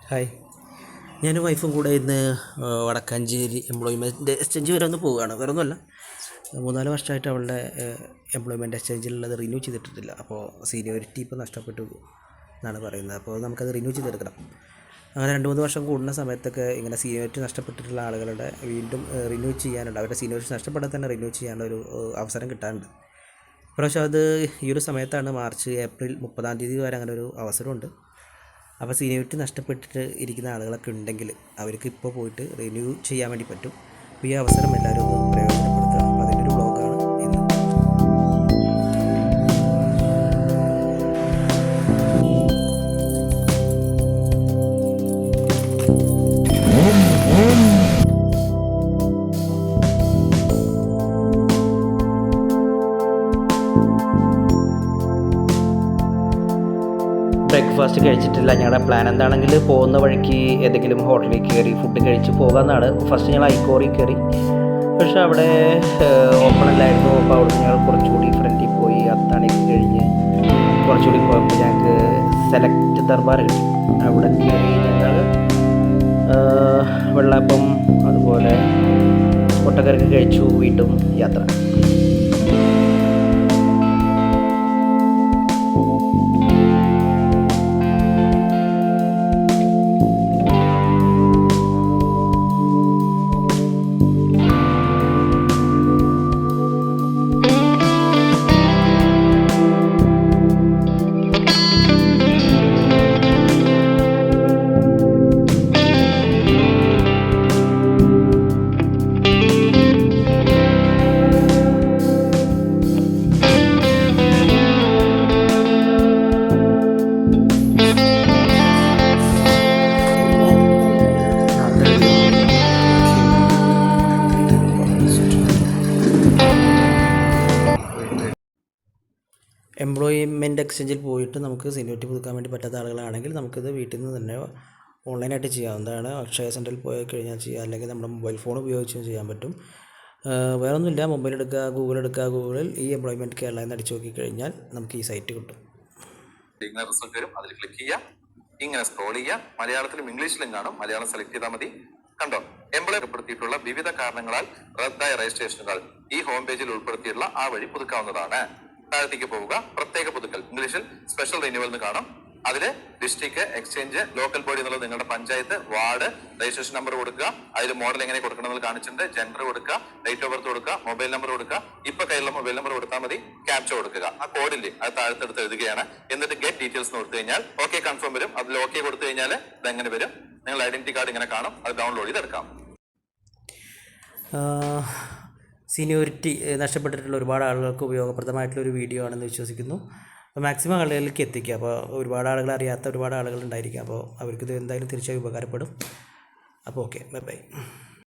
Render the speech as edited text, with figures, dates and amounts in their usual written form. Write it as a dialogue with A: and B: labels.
A: Hi, ഞാനും വൈഫും കൂടെ ഇന്ന് വടക്കാഞ്ചേരി എംപ്ലോയ്മെൻറ്റ് എക്സ്ചേഞ്ച് വരെ ഒന്ന് പോവുകയാണ്. വേറെ ഒന്നുമല്ല, 3-4 വർഷമായിട്ട് അവളുടെ എംപ്ലോയ്മെൻറ്റ് എക്സ്ചേഞ്ചിലുള്ളത് റിന്യൂ ചെയ്തിട്ടില്ല. അപ്പോൾ സീനിയോറിറ്റി ഇപ്പോൾ നഷ്ടപ്പെട്ടു എന്നാണ് പറയുന്നത്. അപ്പോൾ നമുക്കത് റിന്യൂ ചെയ്തെടുക്കണം. അങ്ങനെ 2-3 വർഷം കൂടുന്ന സമയത്തൊക്കെ ഇങ്ങനെ സീനിയോറിറ്റി നഷ്ടപ്പെട്ടിട്ടുള്ള ആളുകളുടെ വീണ്ടും റിന്യൂ ചെയ്യാനുണ്ട്. അവരുടെ സീനിയോറിറ്റി നഷ്ടപ്പെടാൻ തന്നെ റിന്യൂ ചെയ്യാനുള്ള ഒരു അവസരം കിട്ടാനുണ്ട്. പ്രാവശ്യം അത് ഈ ഒരു സമയത്താണ്, മാർച്ച് ഏപ്രിൽ 30-ാം തീയതി വരെ അങ്ങനെ ഒരു അവസരമുണ്ട്. അപ്പോൾ സീനിയോറിറ്റി നഷ്ടപ്പെട്ടിട്ട് ഇരിക്കുന്ന ആളുകളൊക്കെ ഉണ്ടെങ്കിൽ അവർക്ക് ഇപ്പോൾ പോയിട്ട് റിന്യൂ ചെയ്യാൻ വേണ്ടി പറ്റും. അപ്പോൾ ഈ അവസരം എല്ലാവരും ഒന്ന് പ്രയോജനപ്പെടുത്തുക. അപ്പോൾ അതിൻ്റെ ഒരു ബ്ലോഗാണ് ഇന്ന്. ബ്രേക്ക്ഫാസ്റ്റ് കഴിച്ചിട്ടില്ല. ഞങ്ങളുടെ പ്ലാൻ എന്താണെങ്കിൽ പോകുന്ന വഴിക്ക് ഏതെങ്കിലും ഹോട്ടലിൽ കയറി ഫുഡ് കഴിച്ച് പോകാമെന്നാണ്. ഫസ്റ്റ് ഞങ്ങൾ ഐക്കോറി കയറി, പക്ഷേ അവിടെ ഓപ്പൺ അല്ലായിരുന്നു. അപ്പോൾ അവിടെ ഞങ്ങൾ കുറച്ചുകൂടി ഫ്രണ്ടിൽ പോയി അത്താണിക്ക് കഴിഞ്ഞ് കുറച്ചുകൂടി പോയപ്പോൾ ഞങ്ങൾക്ക് സെലക്ട് ദർബാർ കിട്ടി. അവിടെ കയറി ഞങ്ങൾ വെള്ളപ്പം അതുപോലെ മുട്ടക്കറിക്ക് കഴിച്ചു. വീണ്ടും യാത്ര. എംപ്ലോയ്മെൻറ്റ് എക്സ്ചേഞ്ചിൽ പോയിട്ട് നമുക്ക് സീനിയോറിറ്റി പുതുക്കാൻ വേണ്ടി പറ്റാത്ത ആളുകളാണെങ്കിൽ നമുക്കിത് വീട്ടിൽ നിന്ന് തന്നെ ഓൺലൈനായിട്ട് ചെയ്യാവുന്നതാണ്. അക്ഷയ സെൻറ്ററിൽ പോയി കഴിഞ്ഞാൽ ചെയ്യാം, അല്ലെങ്കിൽ നമ്മുടെ മൊബൈൽ ഫോൺ ഉപയോഗിച്ചും ചെയ്യാൻ പറ്റും. വേറെ ഒന്നുമില്ല, മൊബൈൽ എടുക്കുക, ഗൂഗിളിൽ ഈ എംപ്ലോയ്മെൻറ്റ് കേരള എന്ന് അടിച്ചു നോക്കി കഴിഞ്ഞാൽ നമുക്ക് ഈ സൈറ്റ് കിട്ടും.
B: ഇങ്ങനെ റിസൾട്ട് വരും, അതിൽ ക്ലിക്ക് ചെയ്യുക, ഇങ്ങനെ സ്ക്രോൾ ചെയ്യുക. മലയാളത്തിലും ഇംഗ്ലീഷിലും കാണും. മലയാളം സെലക്ട് ചെയ്താൽ മതി. കണ്ടോ, എംപ്ലോയർ ഉൾപ്പെടുത്തിയിട്ടുള്ള വിവിധ കാരണങ്ങളാൽ റദ്ദായ രജിസ്ട്രേഷനുകൾ ഈ ഹോം പേജിൽ ഉൾപ്പെടുത്തിയിട്ടുള്ള ആ വഴി പുതുക്കാവുന്നതാണ്. താഴത്തേക്ക് പോവുക, പ്രത്യേക പുതുക്കൽ, ഇംഗ്ലീഷിൽ സ്പെഷ്യൽ റിന്യൂവൽ എന്ന് കാണും. അതില് ഡിസ്ട്രിക്ട്, എക്സ്ചേഞ്ച്, ലോക്കൽ ബോഡി എന്നുള്ളത് നിങ്ങളുടെ പഞ്ചായത്ത്, വാർഡ്, രജിസ്ട്രേഷൻ നമ്പർ കൊടുക്കുക. അതിൽ മോഡൽ എങ്ങനെ കൊടുക്കണമെന്ന് കാണിച്ചിട്ടുണ്ട്. ജെൻഡർ കൊടുക്കുക, ഡേറ്റ് ഓഫ് ബർത്ത് കൊടുക്കുക, മൊബൈൽ നമ്പർ കൊടുക്കുക. ഇപ്പൊ കയ്യിലുള്ള മൊബൈൽ നമ്പർ കൊടുത്താൽ മതി. ക്യാപ്ച കൊടുക്കുക. ആ കോഡില്ലേ അത് താഴത്തെടുത്ത് എഴുതുകയാണ്. എന്നിട്ട് ഗെറ്റ് ഡീറ്റെയിൽസ് കൊടുത്തു കഴിഞ്ഞാൽ ഓക്കെ കൺഫേം വരും. അതിൽ ഓക്കെ കൊടുത്തു കഴിഞ്ഞാൽ ഇതെങ്ങനെ വരും, നിങ്ങൾ ഐഡന്റിറ്റി കാർഡ് ഇങ്ങനെ കാണും. അത് ഡൗൺലോഡ് ചെയ്തെടുക്കാം.
A: സീനിയോറിറ്റി നഷ്ടപ്പെട്ടിട്ടുള്ള ഒരുപാട് ആളുകൾക്ക് ഉപയോഗപ്രദമായിട്ടുള്ളൊരു വീഡിയോ ആണെന്ന് വിശ്വസിക്കുന്നു. അപ്പോൾ മാക്സിമം ആളുകളിലേക്ക് എത്തിക്കുക. അപ്പോൾ ഒരുപാട് ആളുകൾ അറിയാത്ത ഒരുപാട് ആളുകൾ ഉണ്ടായിരിക്കും. അപ്പോൾ അവർക്കിത് എന്തായാലും തീർച്ചയായും ഉപകാരപ്പെടും. അപ്പോൾ ഓക്കെ, ബൈ ബൈ.